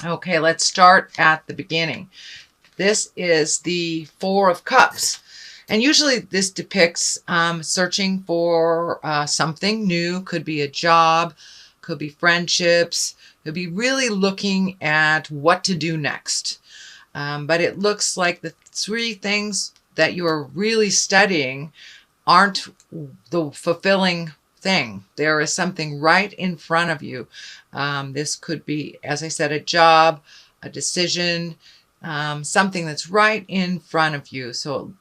Okay, let's start at the beginning. This is the Four of Cups. And usually this depicts searching for something new. Could be a job, could be friendships, could be really looking at what to do next. But it looks like the three things that you are really studying aren't the fulfilling thing. There is something right in front of you. This could be, as I said, a job, a decision, something that's right in front of you. So,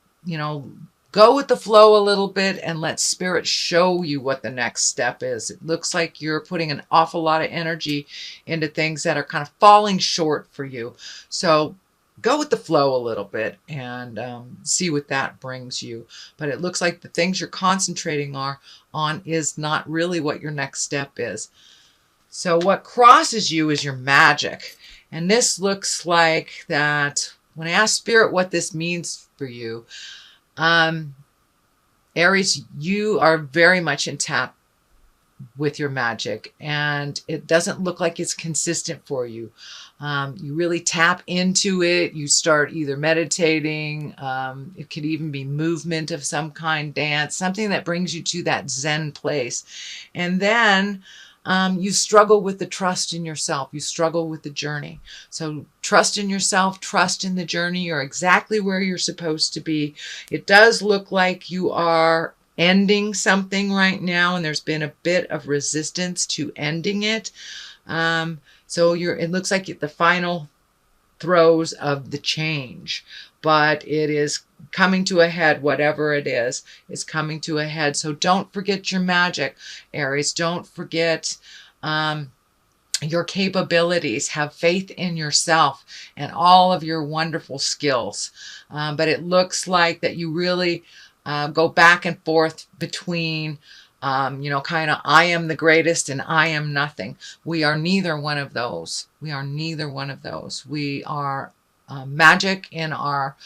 go with the flow a little bit and let spirit show you what the next step is. It looks like you're putting an awful lot of energy into things that are kind of falling short for you. So go with the flow a little bit and see what that brings you. But it looks like the things you're concentrating on is not really what your next step is. So what crosses you is your magic. And this looks like that when I ask Spirit what this means for you, Aries, you are very much in tap with your magic, and it doesn't look like it's consistent for you. You really tap into it. You start either meditating. It could even be movement of some kind, dance, something that brings you to that Zen place. And then you struggle with the trust in yourself. You struggle with the journey. So trust in yourself, trust in the journey. You're exactly where you're supposed to be. It does look like you are ending something right now, and there's been a bit of resistance to ending it. So it looks like the final throes of the change, but it is coming to a head. Whatever it is coming to a head. So don't forget your magic, Aries. Don't forget your capabilities. Have faith in yourself and all of your wonderful skills. But it looks like that you really go back and forth between kind of I am the greatest and I am nothing. We are neither one of those. We are neither one of those. We are magic in our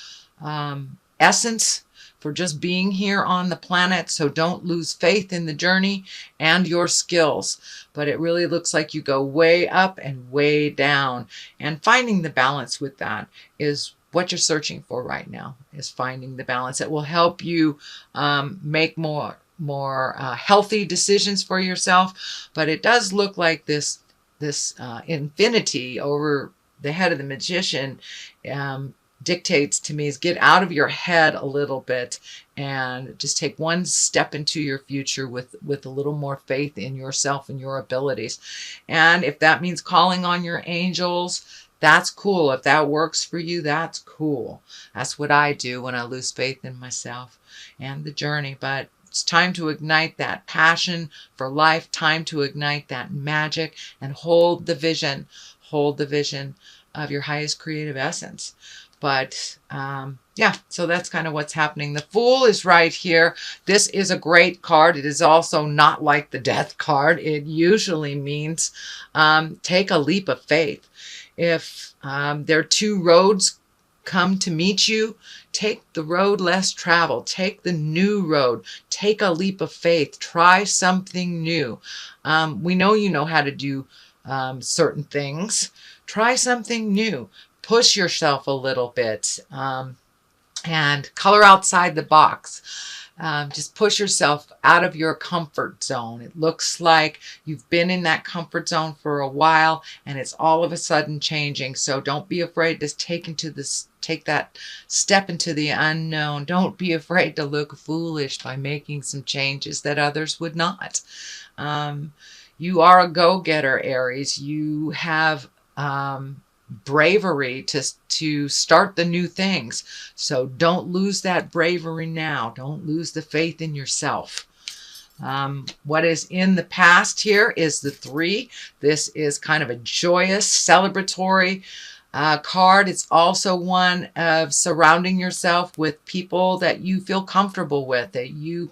essence for just being here on the planet. So don't lose faith in the journey and your skills. But it really looks like you go way up and way down. And finding the balance with that is what you're searching for right now, is finding the balance that will help you make more healthy decisions for yourself. But it does look like this infinity over the head of the magician dictates to me is get out of your head a little bit and just take one step into your future with a little more faith in yourself and your abilities. And if that means calling on your angels, that's cool. If that works for you, that's cool. That's what I do when I lose faith in myself and the journey. But it's time to ignite that passion for life, time to ignite that magic and hold the vision of your highest creative essence. But yeah, so that's kind of what's happening. The Fool is right here. This is a great card. It is also not like the Death card. It usually means take a leap of faith. If there are two roads come to meet you, take the road less traveled. Take the new road. Take a leap of faith. Try something new. We know you know how to do certain things. Try something new. Push yourself a little bit and color outside the box. Just push yourself out of your comfort zone. It looks like you've been in that comfort zone for a while and it's all of a sudden changing. So don't be afraid to take that step into the unknown. Don't be afraid to look foolish by making some changes that others would not. You are a go-getter, Aries. You have bravery to start the new things. So don't lose that bravery now. Don't lose the faith in yourself. What is in the past here is the 3. This is kind of a joyous, celebratory card. It's also one of surrounding yourself with people that you feel comfortable with, that you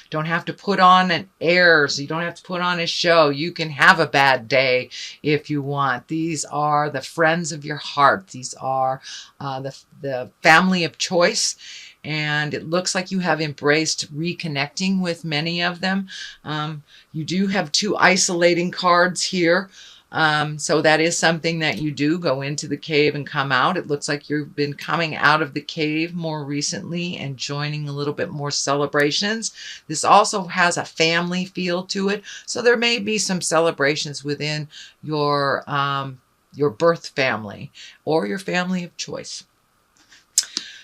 don't have to put on an airs. You don't have to put on a show. You can have a bad day if you want. These are the friends of your heart. These are the family of choice. And it looks like you have embraced reconnecting with many of them. You do have 2 isolating cards here. So that is something that you do, go into the cave and come out. It looks like you've been coming out of the cave more recently and joining a little bit more celebrations. This also has a family feel to it. So there may be some celebrations within your birth family or your family of choice.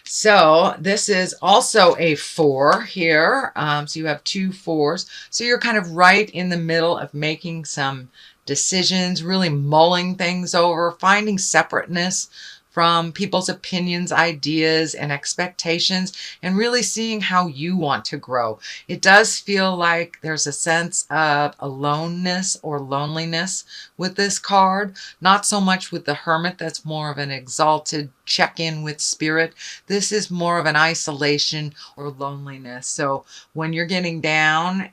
So this is also a 4 here. So you have 2 4s. So you're kind of right in the middle of making some decisions, really mulling things over, finding separateness from people's opinions, ideas, and expectations, and really seeing how you want to grow. It does feel like there's a sense of aloneness or loneliness with this card. Not so much with the Hermit, that's more of an exalted check-in with spirit. This is more of an isolation or loneliness. So when you're getting down,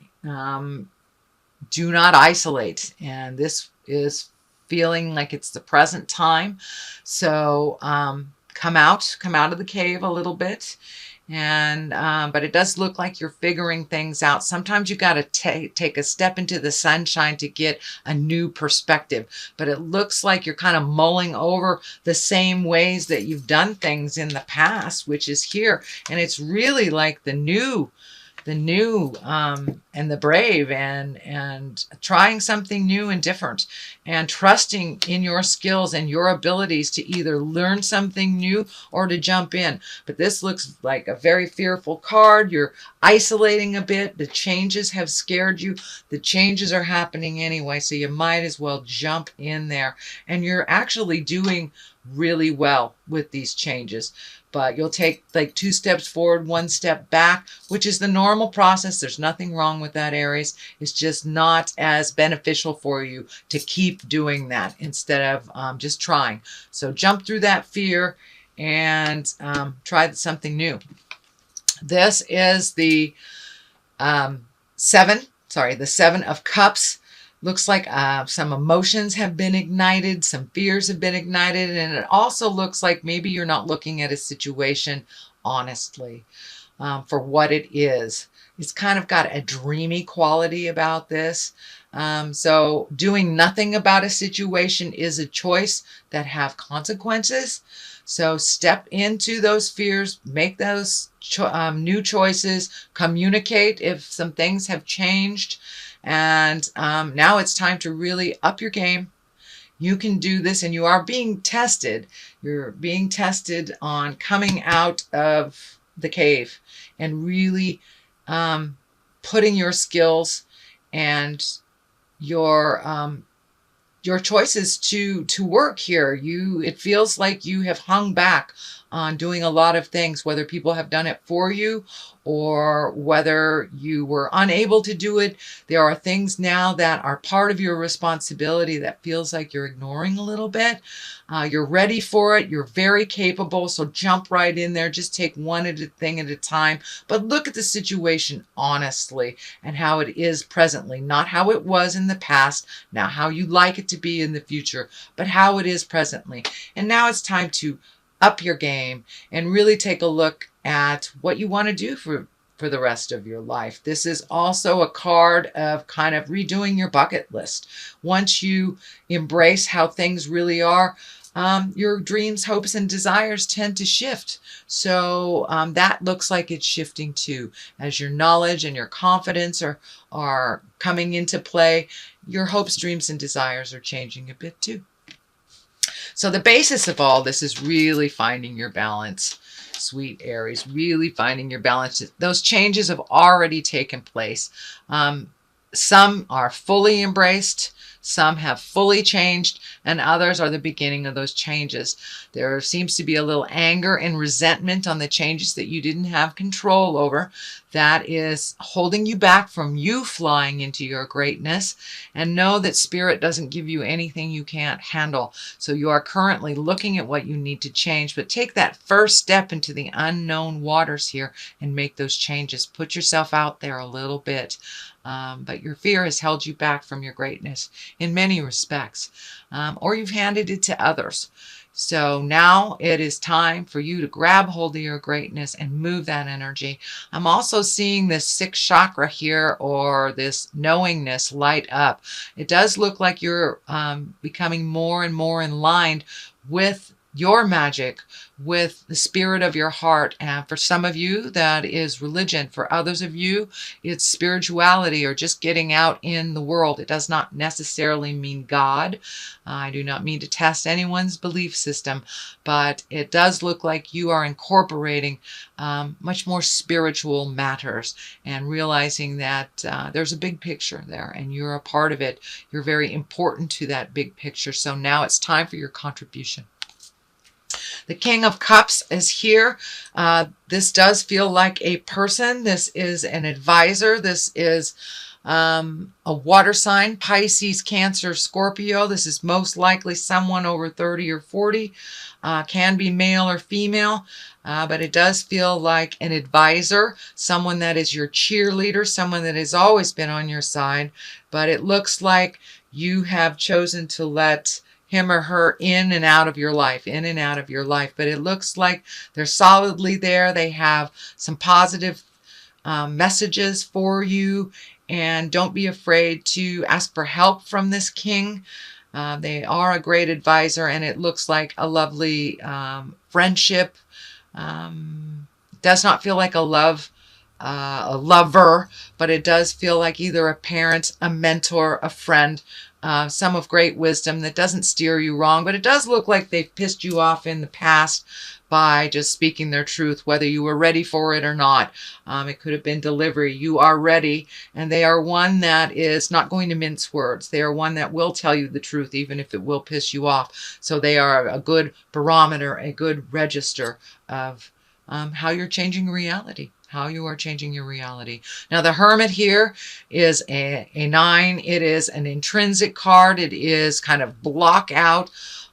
do not isolate. And this is feeling like it's the present time. So come out of the cave a little bit. And but it does look like you're figuring things out. Sometimes you got to take a step into the sunshine to get a new perspective. But it looks like you're kind of mulling over the same ways that you've done things in the past, which is here. And it's really like the new and the brave, and trying something new and different, and trusting in your skills and your abilities to either learn something new or to jump in. But this looks like a very fearful card. You're isolating a bit. The changes have scared you. The changes are happening anyway, so you might as well jump in there. And you're actually doing really well with these changes. But you'll take like 2 steps forward, 1 step back, which is the normal process. There's nothing wrong with that, Aries. It's just not as beneficial for you to keep doing that instead of just trying. So jump through that fear and try something new. This is the the 7 of Cups. Looks like some emotions have been ignited, some fears have been ignited, and it also looks like maybe you're not looking at a situation honestly for what it is. It's kind of got a dreamy quality about this. So doing nothing about a situation is a choice that have consequences. So step into those fears, make those new choices, communicate if some things have changed. And now it's time to really up your game. You can do this, and you are being tested. You're being tested on coming out of the cave and really putting your skills and your choices to work here. It feels like you have hung back on doing a lot of things, whether people have done it for you or whether you were unable to do it. There are things now that are part of your responsibility that feels like you're ignoring a little bit. You're ready for it. You're very capable. So jump right in there. Just take one thing at a time. But look at the situation honestly and how it is presently. Not how it was in the past, not how you like it to be in the future, but how it is presently. And now it's time to up your game and really take a look at what you want to do for the rest of your life. This is also a card of kind of redoing your bucket list. Once you embrace how things really are, your dreams, hopes, and desires tend to shift. So that looks like it's shifting too. As your knowledge and your confidence are coming into play, your hopes, dreams, and desires are changing a bit too. So the basis of all this is really finding your balance, sweet Aries, really finding your balance. Those changes have already taken place. Some are fully embraced, some have fully changed, and others are the beginning of those changes. There seems to be a little anger and resentment on the changes that you didn't have control over. That is holding you back from you flying into your greatness. And know that Spirit doesn't give you anything you can't handle. So you are currently looking at what you need to change, but take that first step into the unknown waters here and make those changes. Put yourself out there a little bit. But your fear has held you back from your greatness in many respects, or you've handed it to others. So now it is time for you to grab hold of your greatness and move that energy. I'm also seeing this sixth chakra here, or this knowingness, light up. It does look like you're becoming more and more in line with your magic, with the spirit of your heart. And for some of you, that is religion. For others of you, it's spirituality, or just getting out in the world. It does not necessarily mean God. I do not mean to test anyone's belief system, but it does look like you are incorporating much more spiritual matters, and realizing that there's a big picture there and you're a part of it. You're very important to that big picture. So now it's time for your contribution. The King of Cups is here. This does feel like a person. This is an advisor. This is a water sign, Pisces, Cancer, Scorpio. This is most likely someone over 30 or 40. Can be male or female, but it does feel like an advisor, someone that is your cheerleader, someone that has always been on your side. But it looks like you have chosen to let him or her in and out of your life, in and out of your life. But it looks like they're solidly there. They have some positive messages for you, and don't be afraid to ask for help from this king. They are a great advisor, and it looks like a lovely friendship. Does not feel like a lover, but it does feel like either a parent, a mentor, a friend, some of great wisdom that doesn't steer you wrong. But it does look like they've pissed you off in the past by just speaking their truth, whether you were ready for it or not. It could have been delivery. You are ready, and they are one that is not going to mince words. They are one that will tell you the truth, even if it will piss you off. So they are a good barometer, a good register of how you're changing reality. How you are changing your reality. Now, the Hermit here is a 9. It is an intrinsic card. It is kind of block out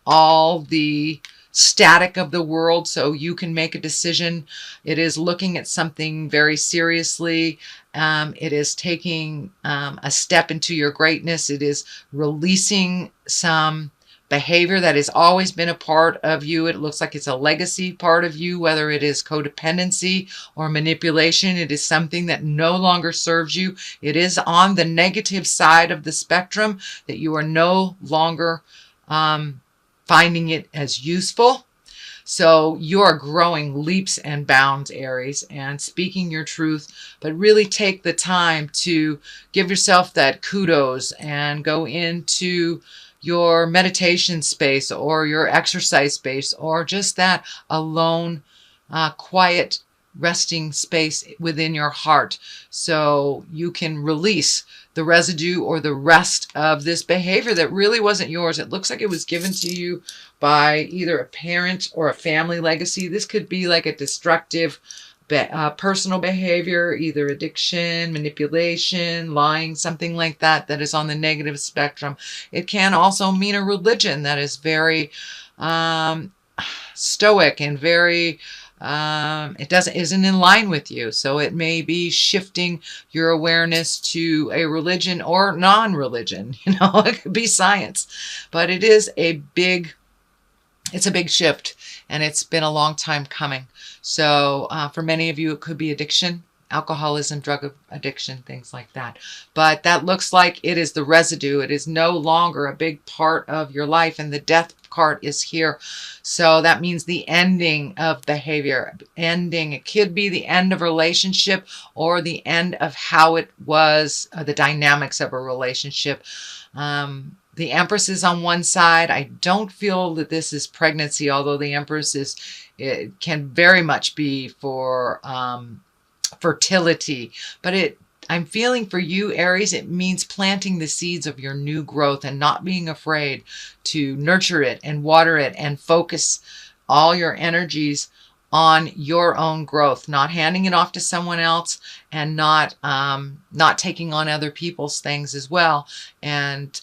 all the static of the world so you can make a decision. It is looking at something very seriously. It is taking a step into your greatness. It is releasing some behavior that has always been a part of you. It looks like it's a legacy part of you, whether it is codependency or manipulation. It is something that no longer serves you. It is on the negative side of the spectrum, that you are no longer finding it as useful. So you are growing leaps and bounds, Aries, and speaking your truth, but really take the time to give yourself that kudos and go into your meditation space or your exercise space, or just that alone, quiet, resting space within your heart, so you can release the residue or the rest of this behavior that really wasn't yours. It looks like it was given to you by either a parent or a family legacy. This could be like a destructive personal behavior, either addiction, manipulation, lying, something like that, that is on the negative spectrum. It can also mean a religion that is very stoic and very isn't in line with you. So it may be shifting your awareness to a religion or non-religion. It could be science, but it is it's a big shift, and it's been a long time coming. So for many of you, it could be addiction, alcoholism, drug addiction, things like that. But that looks like it is the residue. It is no longer a big part of your life, and the death card is here. So that means the ending of behavior. It could be the end of a relationship, or the end of how it was, the dynamics of a relationship. The Empress is on one side. I don't feel that this is pregnancy, although the Empress it can very much be for fertility. But I'm feeling for you, Aries, it means planting the seeds of your new growth and not being afraid to nurture it and water it and focus all your energies on your own growth, not handing it off to someone else, and not taking on other people's things as well. And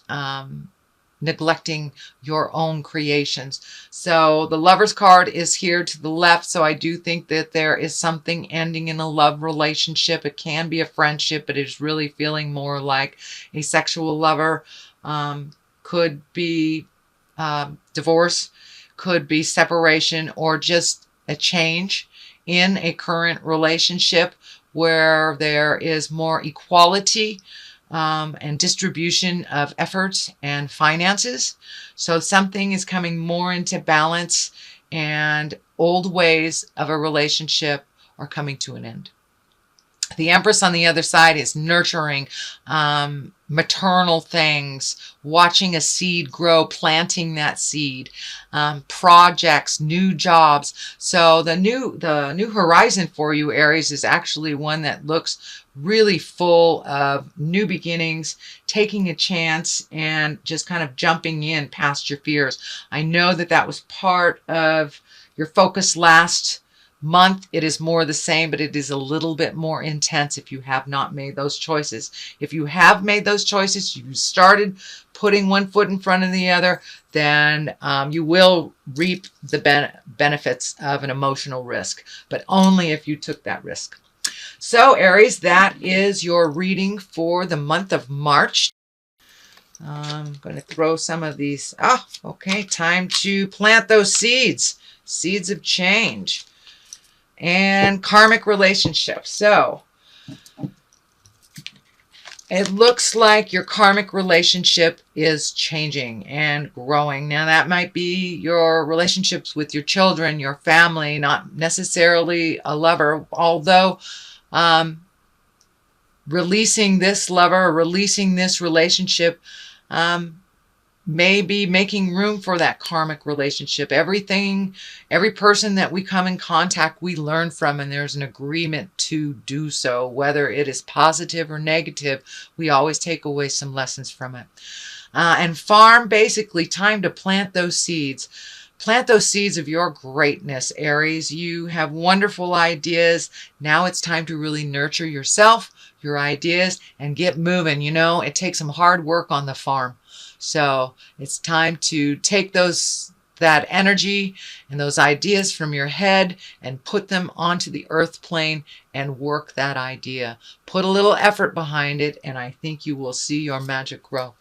neglecting your own creations. So the Lover's card is here to the left. So I do think that there is something ending in a love relationship. It can be a friendship, but it's really feeling more like a sexual lover. Could be divorce, could be separation, or just a change in a current relationship where there is more equality and distribution of efforts and finances. So something is coming more into balance, and old ways of a relationship are coming to an end. The Empress on the other side is nurturing, maternal things, watching a seed grow, planting that seed, projects, new jobs. So the new horizon for you, Aries, is actually one that looks really full of new beginnings, taking a chance and just kind of jumping in past your fears. I know that that was part of your focus last month. It is more the same, but it is a little bit more intense if you have not made those choices. If you have made those choices, you started putting one foot in front of the other, then you will reap the benefits of an emotional risk, but only if you took that risk. So Aries, that is your reading for the month of March. I'm going to throw some of these. Okay, time to plant those seeds of change. And karmic relationships. So it looks like your karmic relationship is changing and growing. Now that might be your relationships with your children, your family, not necessarily a lover, although releasing this lover or releasing this relationship maybe making room for that karmic relationship. Every person that we come in contact, we learn from, and there's an agreement to do so. Whether it is positive or negative, we always take away some lessons from it. And farm, basically, time to plant those seeds. Plant those seeds of your greatness, Aries. You have wonderful ideas. Now it's time to really nurture yourself, your ideas, and get moving. You know, it takes some hard work on the farm. So it's time to take that energy and those ideas from your head and put them onto the earth plane and work that idea. Put a little effort behind it, and I think you will see your magic grow.